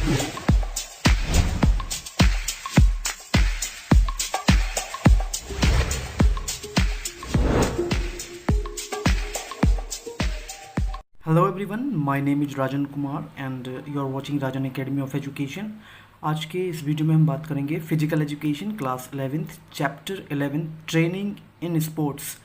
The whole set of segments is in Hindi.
Hello everyone, my name is Rajan Kumar and you are watching Rajan academy of education. आज के इस वीडियो में हम बात करेंगे physical education class 11th chapter 11 training in sports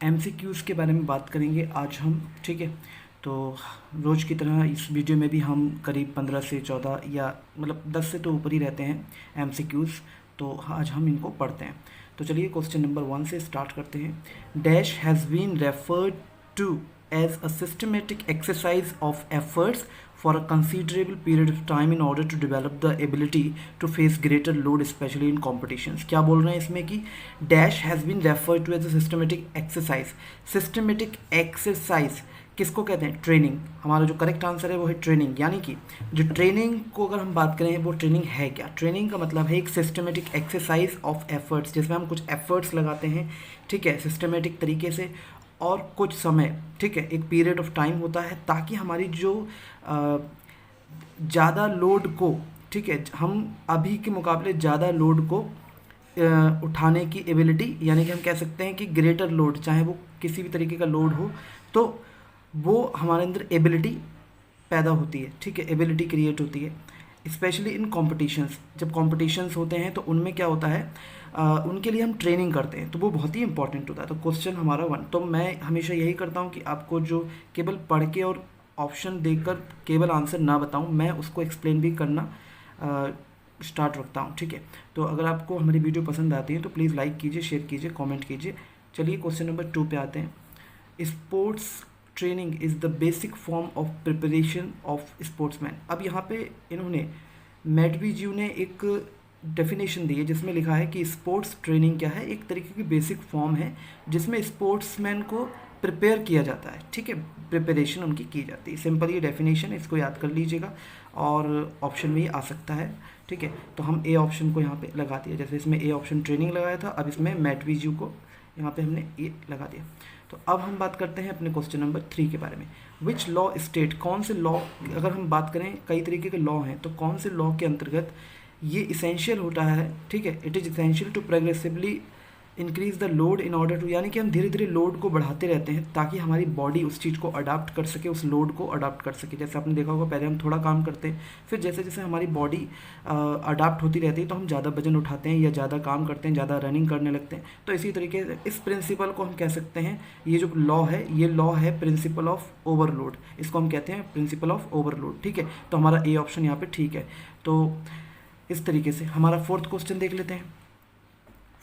MCQs के बारे में बात करेंगे आज हम। ठीक है, तो रोज़ की तरह इस वीडियो में भी हम करीब 15 से 14 या मतलब 10 से तो ऊपर ही रहते हैं एमसीक्यूज़, तो आज हम इनको पढ़ते हैं। तो चलिए क्वेश्चन नंबर 1 से स्टार्ट करते हैं। Dash has been referred to as a systematic exercise of efforts for a considerable period of time in order to develop the ability to face greater load especially in competitions। क्या बोल रहे हैं इसमें कि dash has been referred to as a systematic exercise। systematic exercise किसको कहते हैं? ट्रेनिंग। हमारा जो करेक्ट आंसर है वो है ट्रेनिंग। यानी कि जो ट्रेनिंग को अगर हम बात करें वो ट्रेनिंग है क्या? ट्रेनिंग का मतलब है एक सिस्टमेटिक एक्सरसाइज ऑफ एफर्ट्स, जिसमें हम कुछ एफर्ट्स लगाते हैं, ठीक है, सिस्टमेटिक तरीके से और कुछ समय, ठीक है, एक पीरियड ऑफ टाइम होता है ताकि हमारी जो ज़्यादा लोड को, ठीक है, हम अभी के मुकाबले ज़्यादा लोड को उठाने की एबिलिटी, यानी कि हम कह सकते हैं कि ग्रेटर लोड, चाहे वो किसी भी तरीके का लोड हो, तो वो हमारे अंदर एबिलिटी पैदा होती है, ठीक है, एबिलिटी क्रिएट होती है। स्पेशली इन कॉम्पिटिशन्स, जब कॉम्पिटिशन्स होते हैं तो उनमें क्या होता है, उनके लिए हम ट्रेनिंग करते हैं, तो वो बहुत ही इंपॉर्टेंट होता है। तो क्वेश्चन हमारा 1, तो मैं हमेशा यही करता हूँ कि आपको जो केवल पढ़ के और ऑप्शन देकर केवल आंसर ना बताऊँ, मैं उसको एक्सप्लेन भी करना स्टार्ट रखता हूँ। ठीक है, तो अगर आपको हमारी वीडियो पसंद आती है तो प्लीज़ लाइक कीजिए, शेयर कीजिए, कॉमेंट कीजिए। चलिए क्वेश्चन नंबर 2 पे आते हैं। Sports training is the basic form of preparation of sportsman. अब यहाँ पे इन्होंने मैडवी जी ने एक डेफिनेशन दी है जिसमें लिखा है कि स्पोर्ट्स ट्रेनिंग क्या है, एक तरीके की बेसिक फॉर्म है जिसमें स्पोर्ट्समैन को प्रिपेयर किया जाता है, ठीक है, प्रिपरेशन उनकी की जाती है। सिंपल ये डेफिनेशन, इसको याद कर लीजिएगा और ऑप्शन में ही आ सकता है। ठीक है, तो हम ए ऑप्शन को यहाँ पे लगा दिया, जैसे इसमें ए ऑप्शन ट्रेनिंग लगाया था, अब इसमें मैडवी जी को यहाँ पे हमने ए लगा दिया। तो अब हम बात करते हैं अपने क्वेश्चन नंबर 3 के बारे में। विच लॉ स्टेट, कौन से लॉ, अगर हम बात करें कई तरीके के लॉ हैं, तो कौन से लॉ के अंतर्गत ये इसेंशियल होता है, ठीक है, it is essential to progressively increase the load in order to, यानी कि हम धीरे धीरे लोड को बढ़ाते रहते हैं ताकि हमारी बॉडी उस चीज़ को अडाप्ट कर सके, उस लोड को अडाप्ट कर सके। जैसे आपने देखा होगा, पहले हम थोड़ा काम करते हैं, फिर जैसे जैसे हमारी बॉडी अडाप्ट होती रहती है तो हम ज़्यादा वजन उठाते हैं या ज़्यादा काम करते हैं, ज़्यादा रनिंग करने लगते हैं। तो इसी तरीके से इस प्रिंसिपल को हम कह सकते हैं, ये जो लॉ है, ये लॉ है प्रिंसिपल ऑफ ओवरलोड, इसको हम कहते हैं प्रिंसिपल ऑफ ओवरलोड। ठीक है, तो हमारा ए ऑप्शन यहाँ पे ठीक है। तो इस तरीके से हमारा 4th क्वेश्चन देख लेते हैं।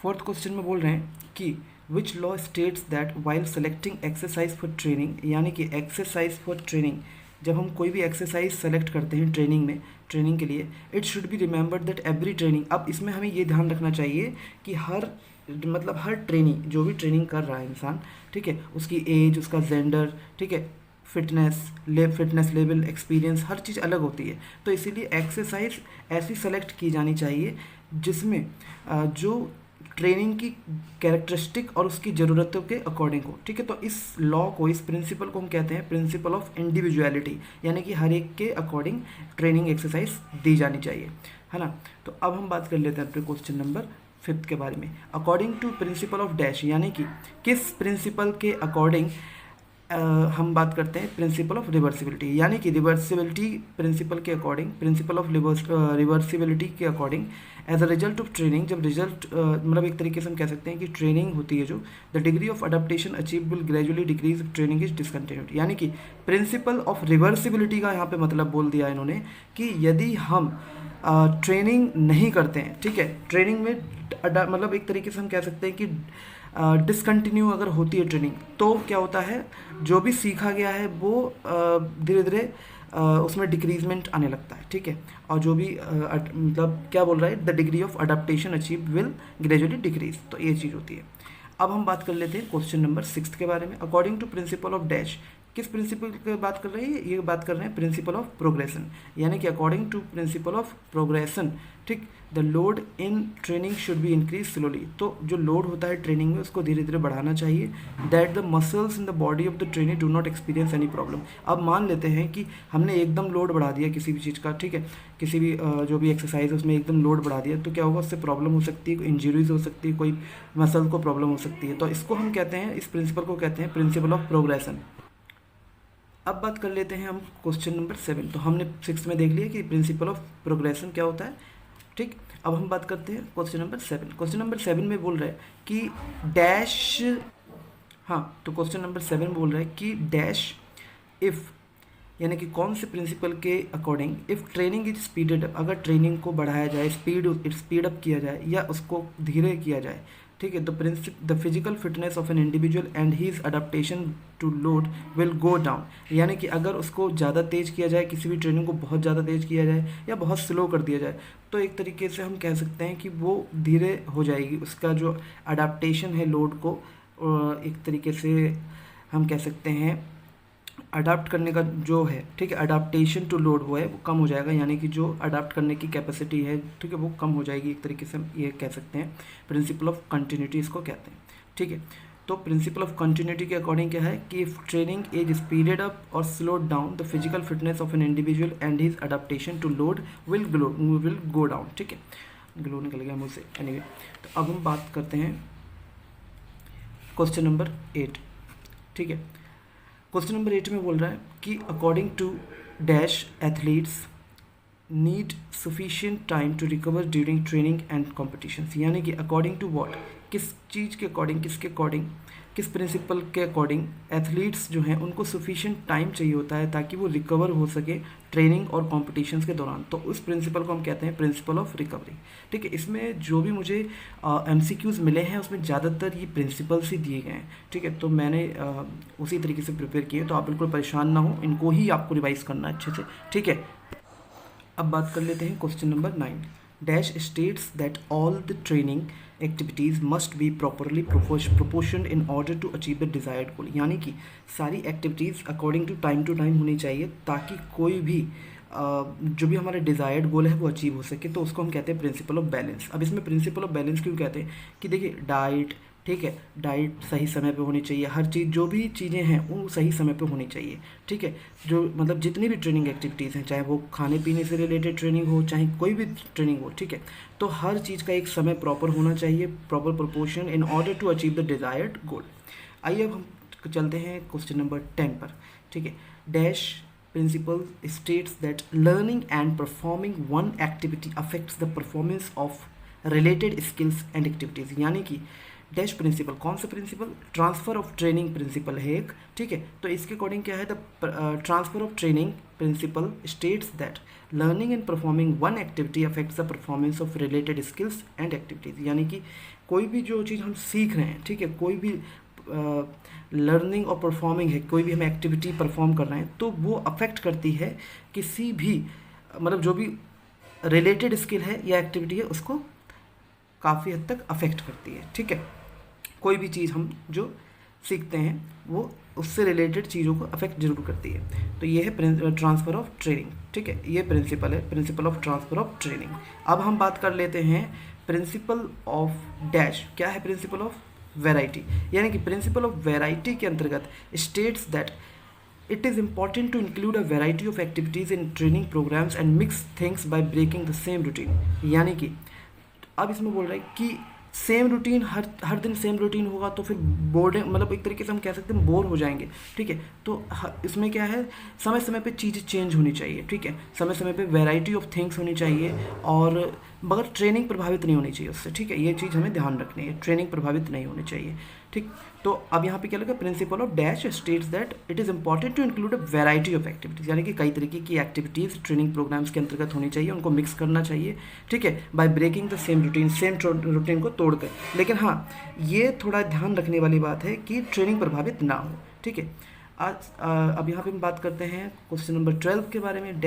4th क्वेश्चन में बोल रहे हैं कि which law states that while selecting exercise for training, यानी कि एक्सरसाइज फॉर ट्रेनिंग, जब हम कोई भी एक्सरसाइज सेलेक्ट करते हैं ट्रेनिंग में, ट्रेनिंग के लिए, it should be remembered that every training, अब इसमें हमें ये ध्यान रखना चाहिए कि हर ट्रेनिंग, जो भी ट्रेनिंग कर रहा है इंसान, ठीक है, उसकी एज, उसका जेंडर, ठीक है, फिटनेस लेवल, एक्सपीरियंस, हर चीज़ अलग होती है। तो इसीलिए एक्सरसाइज ऐसी सेलेक्ट की जानी चाहिए जिसमें जो ट्रेनिंग की कैरेक्टरिस्टिक और उसकी ज़रूरतों के अकॉर्डिंग हो। ठीक है, तो इस लॉ को, इस प्रिंसिपल को हम कहते हैं प्रिंसिपल ऑफ इंडिविजुअलिटी, यानी कि हर एक के अकॉर्डिंग ट्रेनिंग एक्सरसाइज दी जानी चाहिए, है ना। तो अब हम बात कर लेते हैं अपने क्वेश्चन नंबर 5 के बारे में। According to principle of dash, यानी कि किस प्रिंसिपल के अकॉर्डिंग हम बात करते हैं प्रिंसिपल ऑफ रिवर्सिबिलिटी, यानी कि रिवर्सिबिलिटी प्रिंसिपल के अकॉर्डिंग, प्रिंसिपल ऑफ रिवर्सिबिलिटी के according, as a result of training, जब रिजल्ट मतलब एक तरीके से हम कह सकते हैं कि ट्रेनिंग होती है जो, the degree of adaptation achieve will gradually decrease training is discontinued, यानी कि प्रिंसिपल ऑफ रिवर्सिबिलिटी का यहाँ पे मतलब बोल दिया इन्होंने कि यदि हम ट्रेनिंग नहीं करते हैं, ठीक है, ट्रेनिंग में मतलब एक तरीके से हम कह सकते हैं कि डिसकंटिन्यू अगर होती है ट्रेनिंग, तो क्या होता है, जो भी सीखा गया है वो धीरे धीरे उसमें डिक्रीजमेंट आने लगता है। ठीक है, और जो भी मतलब क्या बोल रहा है, the degree of adaptation achieve will gradually decrease, तो ये चीज़ होती है। अब हम बात कर लेते हैं क्वेश्चन नंबर 6 के बारे में। According to principle of dash, किस प्रिंसिपल की बात कर रहे हैं, ये बात कर रहे हैं प्रिंसिपल ऑफ प्रोग्रेशन, यानी कि according to principle of progression, ठीक, the load in training should be increase slowly. तो जो लोड होता है ट्रेनिंग में उसको धीरे धीरे बढ़ाना चाहिए, that the muscles in the body of the trainee do not experience any problem. अब मान लेते हैं कि हमने एकदम लोड बढ़ा दिया किसी भी चीज़ का, ठीक है, किसी भी जो भी एक्सरसाइज है उसमें एकदम लोड बढ़ा दिया, तो क्या होगा, उससे प्रॉब्लम हो सकती है, कोई इंजरीज हो सकती है, कोई मसल को प्रॉब्लम हो सकती है। तो इसको हम कहते हैं, इस प्रिंसिपल को कहते हैं प्रिंसिपल ऑफ प्रोग्रेशन। अब बात कर लेते हैं हम क्वेश्चन नंबर 7। तो हमने 6 में देख लिया कि प्रिंसिपल ऑफ प्रोग्रेशन क्या होता है, ठीक। अब हम बात करते हैं क्वेश्चन नंबर 7। क्वेश्चन नंबर 7 में बोल रहा है कि डैश, हाँ, तो क्वेश्चन नंबर 7 में बोल रहा है कि डैश इफ़, यानी कि कौन से प्रिंसिपल के according, if training is speeded up, अगर ट्रेनिंग को बढ़ाया जाए, स्पीड अप किया जाए या उसको धीरे किया जाए, ठीक है, the physical fitness of an individual and his adaptation to load will go down. यानी कि अगर उसको ज़्यादा तेज़ किया जाए, किसी भी ट्रेनिंग को बहुत ज़्यादा तेज़ किया जाए या बहुत स्लो कर दिया जाए, तो एक तरीके से हम कह सकते हैं कि वो धीरे हो जाएगी, उसका जो अडेप्टेशन है लोड को, एक तरीके से हम कह सकते हैं अडाप्ट करने का जो है, ठीक है, अडाप्टेशन टू लोड वो है वो कम हो जाएगा, यानी कि जो अडाप्ट करने की कैपेसिटी है, ठीक है, वो कम हो जाएगी। एक तरीके से हम ये कह सकते हैं प्रिंसिपल ऑफ कंटिन्यूटी इसको कहते हैं, ठीक है। तो प्रिंसिपल ऑफ कंटिन्यूटी के अकॉर्डिंग क्या है कि if training is speeded up और slowed down the physical fitness of an individual and his adaptation to load will go down, ठीक है, ग्लो निकल गया मुझसे, एनीवे। तो अब हम बात करते हैं क्वेश्चन नंबर 8, ठीक है। क्वेश्चन नंबर 8 में बोल रहा है कि according to dash athletes need sufficient time to recover during training and competitions, यानी कि अकॉर्डिंग टू व्हाट, किस चीज़ के अकॉर्डिंग, किसके अकॉर्डिंग, किस प्रिंसिपल के अकॉर्डिंग एथलीट्स जो हैं उनको सफिशिएंट टाइम चाहिए होता है ताकि वो रिकवर हो सके ट्रेनिंग और कॉम्पिटिशन्स के दौरान। तो उस प्रिंसिपल को हम कहते हैं प्रिंसिपल ऑफ रिकवरी, ठीक है। इसमें जो भी मुझे MCQs मिले हैं उसमें ज़्यादातर ये प्रिंसिपल्स ही दिए गए हैं, ठीक है। तो मैंने उसी तरीके से प्रिपेयर किए, तो आप बिल्कुल परेशान ना हो, इनको ही आपको रिवाइज़ करना है अच्छे से, ठीक है। अब बात कर लेते हैं question number 9। Dash states that all the training activities must be properly proportion in order to achieve the desired goal, यानी कि सारी एक्टिविटीज़ अकॉर्डिंग टू टाइम होनी चाहिए ताकि कोई भी जो भी हमारा डिज़ायर्ड गोल है वो अचीव हो सके। तो उसको हम कहते हैं प्रिंसिपल ऑफ बैलेंस। अब इसमें प्रिंसिपल ऑफ बैलेंस क्यों कहते हैं कि देखिए डाइट, ठीक है, डाइट सही समय पे होनी चाहिए, हर चीज़ जो भी चीज़ें हैं वो सही समय पे होनी चाहिए, ठीक है। जो मतलब जितनी भी ट्रेनिंग एक्टिविटीज़ हैं, चाहे वो खाने पीने से रिलेटेड ट्रेनिंग हो, चाहे कोई भी ट्रेनिंग हो, ठीक है, तो हर चीज़ का एक समय प्रॉपर होना चाहिए, proper proportion in order to achieve the desired goal. आइए अब हम चलते हैं क्वेश्चन नंबर 10 पर, ठीक है। Dash principle states that learning and performing one activity affects the performance of related skills and activities, यानी कि डैश प्रिंसिपल, कौन सा principle, transfer of training principle है एक, ठीक है। तो इसके अकॉर्डिंग क्या है, the transfer of training principle states that learning and performing one activity affects the performance of related skills and activities, यानी कि कोई भी जो चीज़ हम सीख रहे हैं, ठीक है, कोई भी लर्निंग और परफॉर्मिंग है, कोई भी हम एक्टिविटी परफॉर्म कर रहे हैं, तो वो अफेक्ट करती है किसी भी मतलब जो भी रिलेटेड स्किल है या एक्टिविटी है उसको काफ़ी हद तक अफेक्ट करती है, ठीक है। कोई भी चीज़ हम जो सीखते हैं वो उससे रिलेटेड चीज़ों को अफेक्ट जरूर करती है। तो ये है ट्रांसफ़र ऑफ ट्रेनिंग, ठीक है, ये प्रिंसिपल है, principle of transfer of training. अब हम बात कर लेते हैं प्रिंसिपल ऑफ डैश, क्या है प्रिंसिपल ऑफ वैरायटी, यानी कि प्रिंसिपल ऑफ वैरायटी के अंतर्गत states that it is important to include a variety of activities in training programs and mix things by breaking the same routine, यानी कि अब इसमें बोल रहा है कि सेम रूटीन हर दिन सेम रूटीन होगा तो फिर बोर्ड मतलब एक तरीके से हम कह सकते हैं बोर हो जाएंगे, ठीक है। तो इसमें क्या है, समय समय पे चीज़ें चेंज होनी चाहिए, ठीक है, समय समय पे वैरायटी ऑफ थिंग्स होनी चाहिए और मगर ट्रेनिंग प्रभावित नहीं होनी चाहिए उससे, ठीक है, ये चीज़ हमें ध्यान रखनी है, ट्रेनिंग प्रभावित नहीं होनी चाहिए, ठीक। तो अब यहाँ पे क्या लगा, principle of dash states that it is important to include a variety of activities, यानी कि कई तरीके की एक्टिविटीज़ ट्रेनिंग प्रोग्राम्स के अंतर्गत होनी चाहिए, उनको मिक्स करना चाहिए, ठीक है, by breaking the same routine को तोड़कर। लेकिन हाँ, ये थोड़ा ध्यान रखने वाली बात है कि ट्रेनिंग प्रभावित ना हो, ठीक है। आज अब यहाँ पे हम बात करते हैं क्वेश्चन नंबर 12 के बारे में।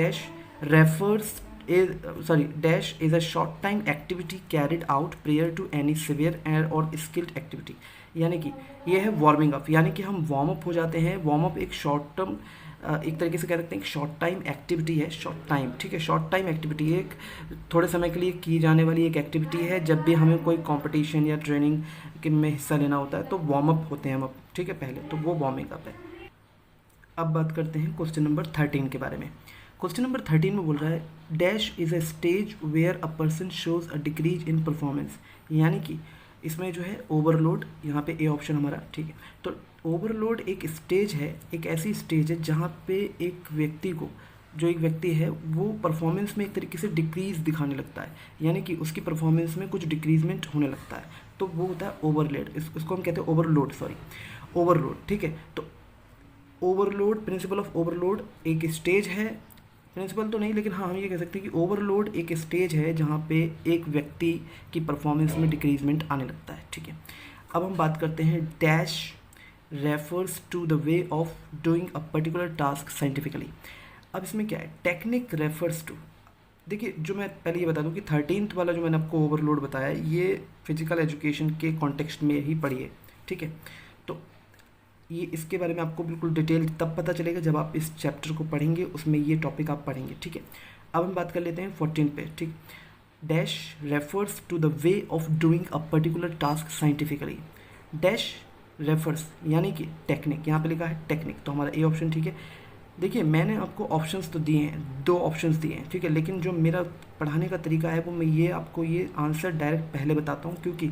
Dash is a short time activity carried out prior to any severe और स्किल्ड एक्टिविटी, यानी कि ये है वार्मिंग अप, यानी कि हम वार्म अप हो जाते हैं। वार्म अप एक शॉर्ट टर्म, एक तरीके से कह सकते हैं कि शॉर्ट टाइम एक्टिविटी है, शॉर्ट टाइम, ठीक है, शॉर्ट टाइम एक्टिविटी एक थोड़े समय के लिए की जाने वाली एक एक्टिविटी है। जब भी हमें कोई कंपटीशन या ट्रेनिंग में हिस्सा लेना होता है तो वार्म अप होते हैं हम, ठीक है, पहले तो वो वार्मिंग अप है। अब बात करते हैं क्वेश्चन नंबर 13 के बारे में। क्वेश्चन नंबर 13 में बोल रहा है dash is a stage where a person shows a decrease in performance, यानी कि इसमें जो है ओवरलोड, यहाँ पे ए ऑप्शन हमारा, ठीक है। तो ओवरलोड एक स्टेज है, एक ऐसी स्टेज है जहाँ पे एक व्यक्ति को, जो एक व्यक्ति है वो परफॉर्मेंस में एक तरीके से डिक्रीज दिखाने लगता है, यानी कि उसकी परफॉर्मेंस में कुछ डिक्रीजमेंट होने लगता है, तो वो होता है ओवरलोड। इसको हम कहते हैं ओवरलोड, सॉरी ओवरलोड, ठीक है। तो ओवरलोड, प्रिंसिपल ऑफ ओवरलोड एक स्टेज है, प्रिंसिपल तो नहीं लेकिन हाँ हम ये कह सकते हैं कि ओवरलोड एक स्टेज है जहाँ पे एक व्यक्ति की परफॉर्मेंस में डिक्रीजमेंट आने लगता है, ठीक है। अब हम बात करते हैं dash refers to the way of doing a particular task scientifically. अब इसमें क्या है, टेक्निक रेफर्स टू, देखिए जो मैं पहले ये बता दूं कि 13th वाला जो मैंने आपको ओवरलोड बताया ये फिजिकल एजुकेशन के कॉन्टेक्स्ट में ही पढ़ी है, ठीक है। तो ये इसके बारे में आपको बिल्कुल डिटेल तब पता चलेगा जब आप इस चैप्टर को पढ़ेंगे, उसमें ये टॉपिक आप पढ़ेंगे, ठीक है। अब हम बात कर लेते हैं 14 पे, ठीक। Dash refers to the way of doing a particular task scientifically. Dash refers यानी कि टेक्निक, यहाँ पे लिखा है टेक्निक, तो हमारा ए ऑप्शन, ठीक है। देखिए मैंने आपको ऑप्शंस तो दिए हैं, 2 ऑप्शंस दिए हैं, ठीक है, लेकिन जो मेरा पढ़ाने का तरीका है वो मैं ये आपको ये आंसर डायरेक्ट पहले बताता हूँ क्योंकि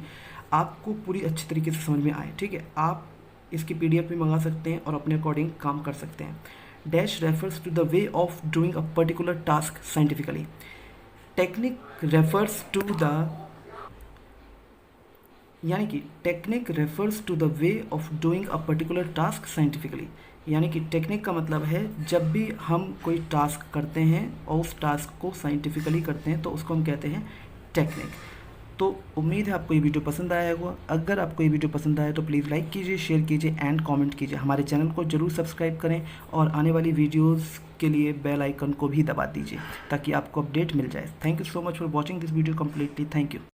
आपको पूरी अच्छी तरीके से समझ में आए, ठीक है। आप इसकी PDF भी मंगा सकते हैं और अपने अकॉर्डिंग काम कर सकते हैं। Dash refers to the way of doing a particular task scientifically. Technique refers to the, यानी कि technique refers to the way of doing a particular task scientifically, यानी कि टेक्निक का मतलब है जब भी हम कोई टास्क करते हैं और उस टास्क को साइंटिफिकली करते हैं तो उसको हम कहते हैं टेक्निक। तो उम्मीद है आपको ये वीडियो पसंद आया होगा। अगर आपको ये वीडियो पसंद आया तो प्लीज़ लाइक कीजिए, शेयर कीजिए एंड कमेंट कीजिए। हमारे चैनल को जरूर सब्सक्राइब करें और आने वाली वीडियोस के लिए बेल आइकन को भी दबा दीजिए ताकि आपको अपडेट मिल जाए। Thank you so much for watching this video completely. Thank you.